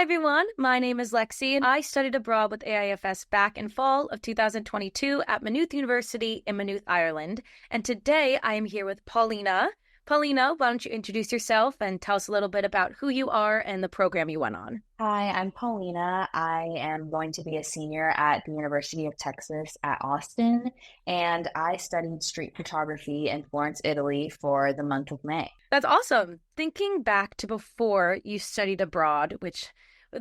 everyone, my name is Lexi and I studied abroad with AIFS back in fall of 2022 at Maynooth University in Maynooth, Ireland. And today I am here with Paulina. Paulina, why don't you introduce yourself and tell us a little bit about who you are and the program you went on? Hi, I'm Paulina. I am going to be a senior at the University of Texas at Austin, and I studied street photography in Florence, Italy for the month of May. That's awesome. Thinking back to before you studied abroad, which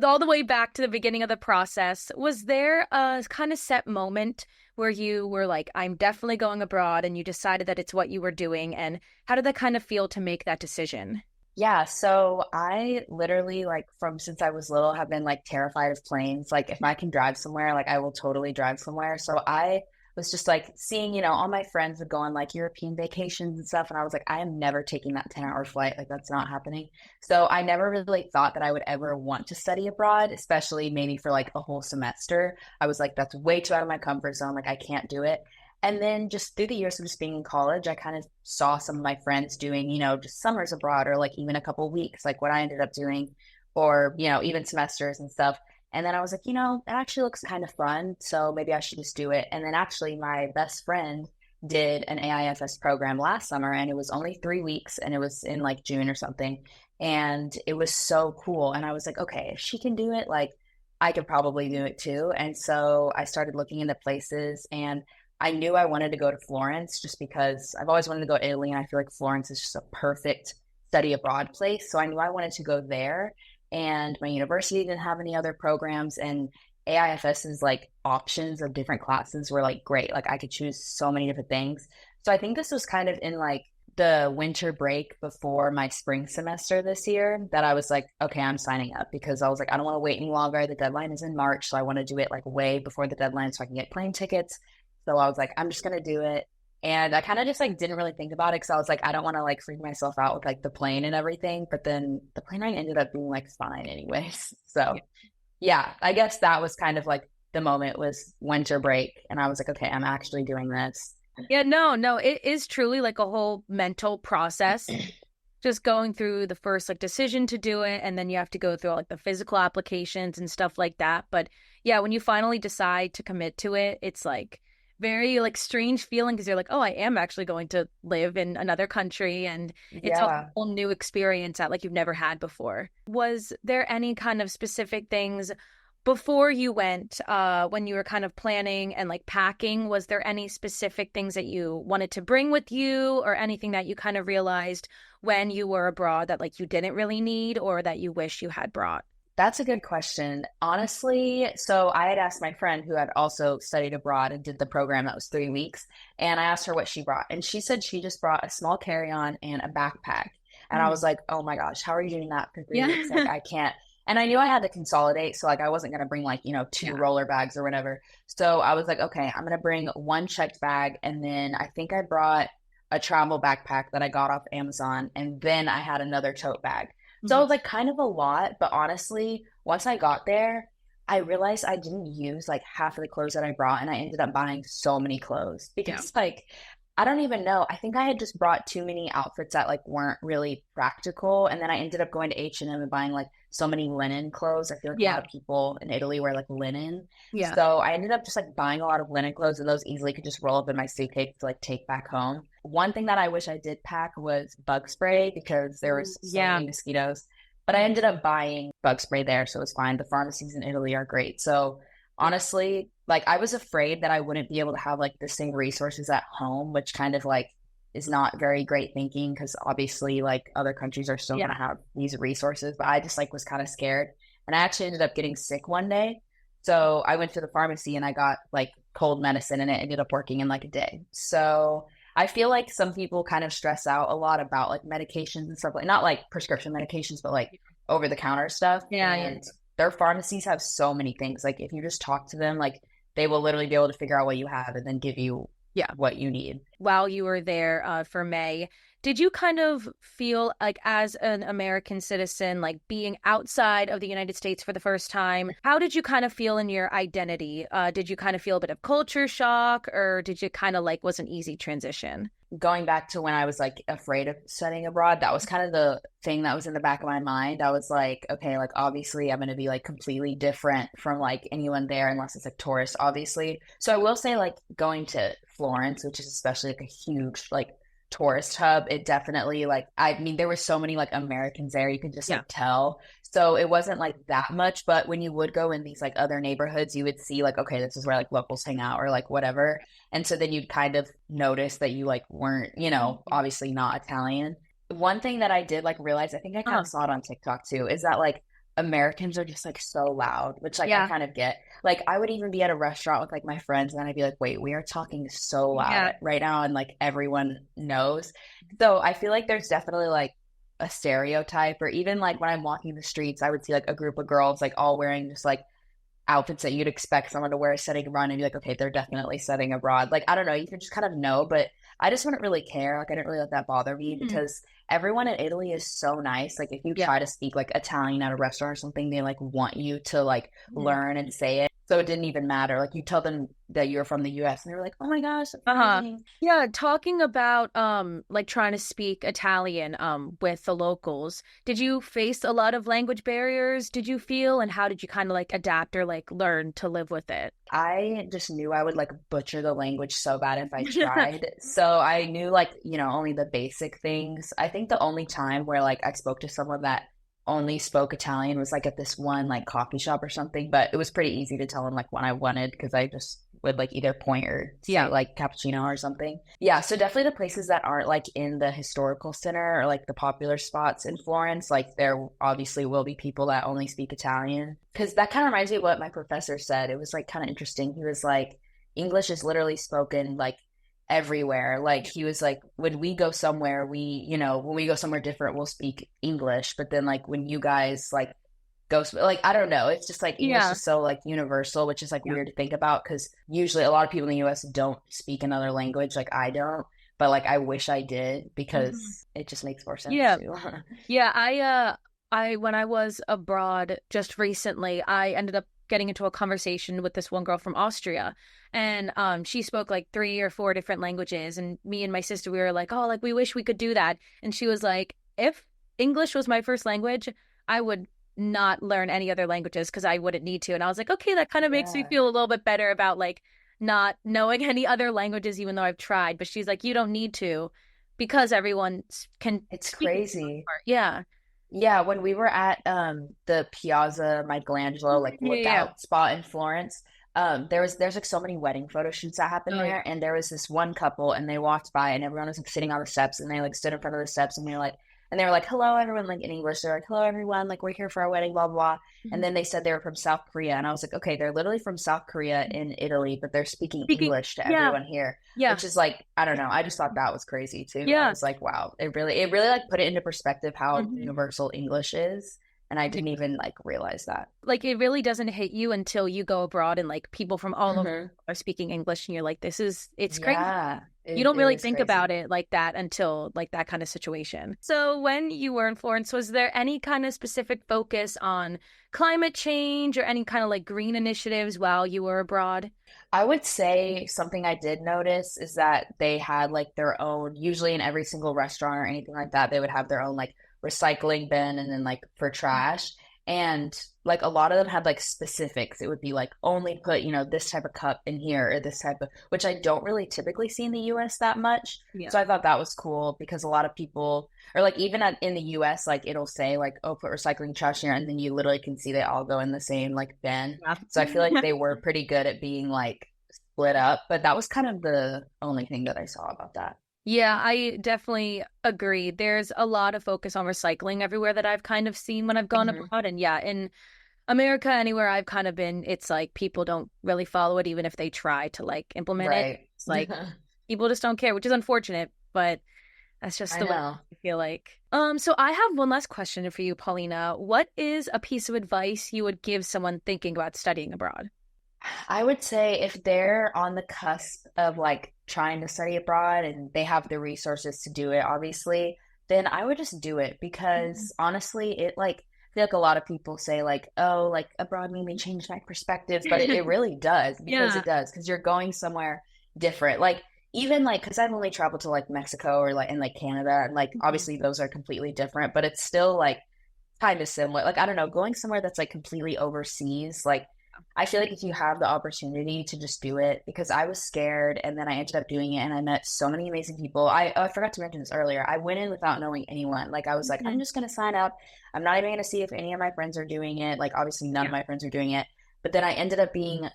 all the way back to the beginning of the process, was there a kind of set moment where you were like, I'm definitely going abroad, and you decided that it's what you were doing? And how did that kind of feel to make that decision? Yeah, so I literally, from since I was little, have been terrified of planes. Like, if I can drive somewhere, I will totally drive somewhere. So I was just seeing, all my friends would go on European vacations and stuff. And I was like, I am never taking that 10-hour flight. That's not happening. So I never really thought that I would ever want to study abroad, especially maybe for a whole semester. I was like, that's way too out of my comfort zone. I can't do it. And then just through the years of just being in college, I kind of saw some of my friends doing, just summers abroad or even a couple weeks, like what I ended up doing, or, even semesters and stuff. And then I was like, it actually looks kind of fun. So maybe I should just do it. And then actually my best friend did an AIFS program last summer, and it was only 3 weeks, and it was in June or something. And it was so cool. And I was like, okay, if she can do it, I could probably do it too. And so I started looking into places, and I knew I wanted to go to Florence just because I've always wanted to go to Italy, and I feel like Florence is just a perfect study abroad place. So I knew I wanted to go there, and my university didn't have any other programs, and AIFS's options of different classes were great. I could choose so many different things. So I think this was kind of in the winter break before my spring semester this year that I was like, okay, I'm signing up, because I was like, I don't want to wait any longer. The deadline is in March, so I want to do it way before the deadline so I can get plane tickets. So I was like, I'm just going to do it. And I kind of just didn't really think about it, because I was like, I don't want to freak myself out with the plane and everything. But then the plane ride ended up being fine anyways. So yeah, I guess that was kind of the moment was winter break. And I was like, okay, I'm actually doing this. Yeah, no, it is truly a whole mental process. Just going through the first decision to do it, and then you have to go through all the physical applications and stuff like that. But yeah, when you finally decide to commit to it, it's very strange feeling, because you're like, oh, I am actually going to live in another country, and it's a whole new experience that you've never had before. Was there any kind of specific things before you went, when you were kind of planning and packing? Was there any specific things that you wanted to bring with you, or anything that you kind of realized when you were abroad that you didn't really need, or that you wish you had brought? That's a good question. Honestly, so I had asked my friend who had also studied abroad and did the program that was 3 weeks, and I asked her what she brought. And she said she just brought a small carry-on and a backpack. And I was like, oh my gosh, how are you doing that for 3 weeks? I can't. And I knew I had to consolidate. So I wasn't going to bring two roller bags or whatever. So I was like, okay, I'm going to bring one checked bag. And then I think I brought a travel backpack that I got off Amazon. And then I had another tote bag. So it was kind of a lot, but honestly, once I got there, I realized I didn't use half of the clothes that I brought, and I ended up buying so many clothes because I don't even know. I think I had just brought too many outfits that weren't really practical, and then I ended up going to H&M and buying so many linen clothes. I feel a lot of people in Italy wear linen. Yeah. So I ended up just buying a lot of linen clothes, and those easily could just roll up in my suitcase to take back home. One thing that I wish I did pack was bug spray, because there was so many mosquitoes. But I ended up buying bug spray there, so it was fine. The pharmacies in Italy are great. So honestly, I was afraid that I wouldn't be able to have the same resources at home, which kind of is not very great thinking, because obviously other countries are still going to have these resources. But I just was kind of scared. And I actually ended up getting sick one day. So I went to the pharmacy and I got cold medicine, and it ended up working in a day. So I feel some people kind of stress out a lot about medications and stuff, not prescription medications, but over the counter stuff. Yeah. And their pharmacies have so many things. If you just talk to them, they will literally be able to figure out what you have and then give you what you need. While you were there for May, did you kind of feel as an American citizen, being outside of the United States for the first time, how did you kind of feel in your identity? Did you kind of feel a bit of culture shock, or did you kind of was an easy transition? going back to when I was like afraid of studying abroad, that was kind of the thing that was in the back of my mind. I was like, okay, like obviously I'm going to be like completely different from like anyone there unless it's like tourists, obviously. So I will say like going to Florence, which is especially like a huge like tourist hub, it definitely like, I mean, there were so many like Americans there, you could just Yeah. like tell. So it wasn't like that much, but when you would go in these like other neighborhoods, you would see like, okay, this is where like locals hang out or like whatever. And so then you'd kind of notice that you like weren't, you know, obviously not Italian. One thing that I did like realize, I think I kind Uh, of saw it on TikTok too, is that like Americans are just like so loud, which like I yeah. kind of get. Like I would even be at a restaurant with like my friends and then I'd be like, wait, we are talking so loud Yeah. right now and like everyone knows. So I feel like there's definitely like a stereotype, or even like when I'm walking the streets, I would see like a group of girls like all wearing just like outfits that you'd expect someone to wear studying abroad and be like, okay, they're definitely studying abroad. Like, I don't know, you can just kind of know, but I just wouldn't really care. Like, I didn't really let that bother me Mhm. because everyone in Italy is so nice. Like, if you Yeah. try to speak like Italian at a restaurant or something, they like want you to like Mhm. learn and say it. So it didn't even matter. Like, you tell them that you're from the US and they were like, oh my gosh, that's Uh-huh. amazing. Yeah, talking about like trying to speak Italian with the locals. Did you face a lot of language barriers, did you feel, and how did you kind of like adapt or like learn to live with it? I just knew I would like butcher the language so bad if I tried. So I knew like, you know, only the basic things. I think the only time where like I spoke to someone that only spoke Italian was like at this one like coffee shop or something, but it was pretty easy to tell them like what I wanted because I just would like either point or say Yeah. like cappuccino or something. Yeah, so definitely the places that aren't like in the historical center or like the popular spots in Florence, like there obviously will be people that only speak Italian. Because that kind of reminds me of what my professor said. It was like kind of interesting. He was like, English is literally spoken like everywhere. Like he was like, when we go somewhere, we, you know, when we go somewhere different, we'll speak English. But then like when you guys like like I don't know, it's just like English Yeah. is so like universal, which is like Yeah. weird to think about because usually a lot of people in the US don't speak another language, like I don't, but like I wish I did Mhm. because it just makes more sense Yeah. too. Yeah, I when I was abroad just recently, I ended up getting into a conversation with this one girl from Austria, and she spoke like three or four different languages, and me and my sister, we were like, "Oh, like we wish we could do that." And she was like, "If English was my first language, I would not learn any other languages because I wouldn't need to." And I was like, "Okay, that kind of makes me Yeah, feel a little bit better about like not knowing any other languages even though I've tried." But she's like, "You don't need to because everyone can it's speak it for the most crazy. part." Yeah. Yeah, when we were at the Piazza Michelangelo like Yeah, yeah. lookout spot in Florence, there's like so many wedding photo shoots that happen Oh yeah. there, and there was this one couple and they walked by and everyone was like sitting on the steps and they like stood in front of the steps and they were like, hello everyone, like in English. They're like, hello everyone, like we're here for our wedding, blah blah blah. And Mhm. then they said they were from South Korea and I was like, okay, they're literally from South Korea in Italy, but they're speaking Speaking, English to yeah, everyone here, yeah, which is like, I don't know, I just thought that was crazy too. I yeah. was like, wow, it really like put it into perspective how Mhm. universal English is. And I didn't even like realize that. Like it really doesn't hit you until you go abroad and like people from all over Hmm. are speaking English and you're like, it's crazy. Yeah, You it, don't it really is think about crazy. it like that until like that kind of situation. So when you were in Florence, was there any kind of specific focus on climate change or any kind of like green initiatives while you were abroad? I would say something I did notice is that they had like their own, usually in every single restaurant or anything like that, they would have their own like recycling bin and then like for trash. And like a lot of them had like specifics. It would be like only put, you know, this type of cup in here or this type of, which I don't really typically see in the US that much. Yeah. So I thought that was cool because a lot of people, or like even in the US, like it'll say like, oh, put recycling trash here. And then you literally can see they all go in the same like bin. So I feel like Yeah. they were pretty good at being like split up, but that was kind of the only thing that I saw about that. Yeah, I definitely agree. There's a lot of focus on recycling everywhere that I've kind of seen when I've gone Hmm. abroad. And yeah, in America, anywhere I've kind of been, it's like people don't really follow it, even if they try to like implement it. Right. It's like people just don't care, which is unfortunate, but that's just I the way know. I feel like. So I have one last question for you, Paulina. What is a piece of advice you would give someone thinking about studying abroad? I would say if they're on the cusp of like trying to study abroad and they have the resources to do it, obviously, then I would just do it Mhm. because honestly, it like I feel like a lot of people say like, oh, like abroad made me change my perspectives, but it really does because Yeah. it does because you're going somewhere different. Like even like, because I've only traveled to like Mexico or like in like Canada, and like Mhm. obviously those are completely different, but it's still like kind of similar. Like, I don't know, going somewhere that's like completely overseas, like I feel like if you have the opportunity to just do it, because I was scared and then I ended up doing it and I met so many amazing people. I forgot to mention this earlier. I went in without knowing anyone. Like, I was like, I'm Mhm. just going to sign up. I'm not even going to see if any of my friends are doing it. Like, obviously, none of Yeah. my friends are doing it. But then I ended up being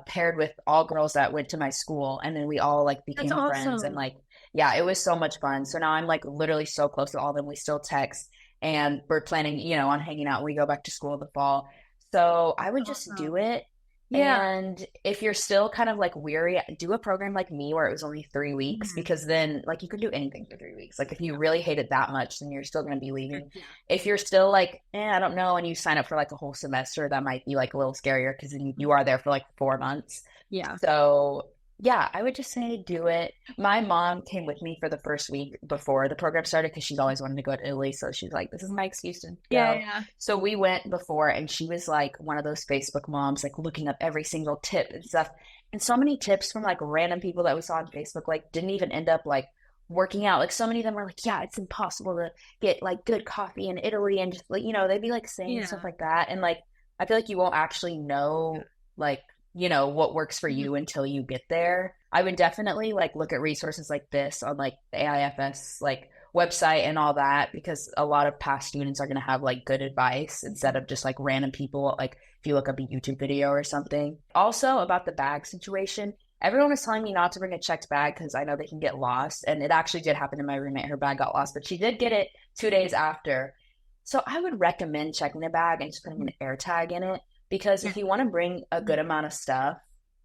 paired with all girls that went to my school. And then we all like That's became friends. And awesome. like, yeah, it was so much fun. So now I'm like literally so close to all of them. We still text and we're planning, on hanging out when we go back to school in the fall. So I would just do Awesome. it. Yeah. And if you're still kind of like weary, do a program like me where it was only 3 weeks, Mhm. because then like you can do anything for 3 weeks. Like if you really hate it that much, then you're still going to be leaving. Yeah. If you're still like, I don't know, and you sign up for like a whole semester, that might be like a little scarier because you are there for like 4 months. Yeah. So yeah, I would just say do it. My mom came with me for the first week before the program started because she's always wanted to go to Italy. So she's like, this is my excuse to Yeah. go. Yeah. So we went before, and she was like one of those Facebook moms, like looking up every single tip and stuff. And so many tips from like random people that we saw on Facebook, like didn't even end up like working out. Like so many of them were like, yeah, it's impossible to get like good coffee in Italy. And just like, they'd be like saying stuff Yeah. like that. And like, I feel like you won't actually know like what works for Mhm. you until you get there. I would definitely like look at resources like this on like the AIFS like website and all that, because a lot of past students are going to have like good advice instead of just like random people, like if you look up a YouTube video or something. Also about the bag situation, everyone was telling me not to bring a checked bag because I know they can get lost, and it actually did happen to my roommate. Her bag got lost, but she did get it 2 days after. So I would recommend checking the bag and just putting an air tag in it, because Yeah. if you want to bring a good Mhm. amount of stuff,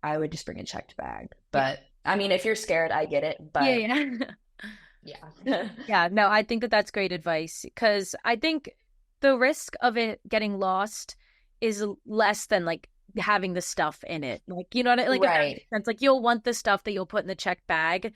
I would just bring a checked bag. Yeah. But I mean, if you're scared, I get it. Yeah. But Yeah. yeah. Yeah, no, I think that that's great advice because I think the risk of it getting lost is less than like having the stuff in it. Like, you know what I like if that Right. makes sense. Like you'll want the stuff that you'll put in the checked bag.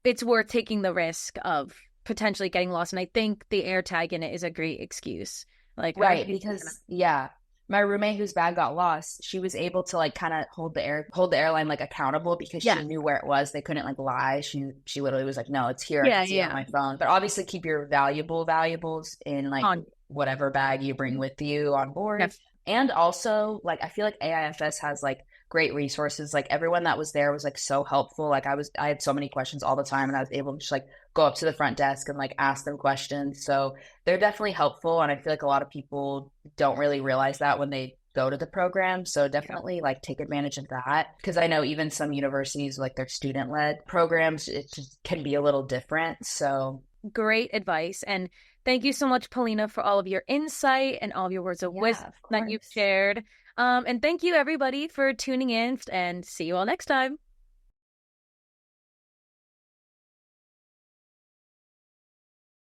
It's worth taking the risk of potentially getting lost. And I think the air tag in it is a great excuse. Like Right. everybody's gonna Because yeah, my roommate whose bag got lost, she was able to like kind of hold the airline like accountable because Yeah. she knew where it was. They couldn't like lie. She literally was like, no, it's here. I Yeah, can see it on yeah. my phone. But obviously keep your valuables in like On whatever bag you bring with you on board. Yes. And also, like I feel like AIFS has like great resources. Like everyone that was there was like so helpful. Like I had so many questions all the time, and I was able to just like go up to the front desk and like ask them questions. So they're definitely helpful, and I feel like a lot of people don't really realize that when they go to the program. So Yeah. definitely like take advantage of that, because I know even some universities, like their student led programs, it just can be a little different. So Great advice. And thank you so much, Paulina, for all of your insight and all of your words of yeah, wisdom of that you've course. shared. And thank you, everybody, for tuning in and see you all next time.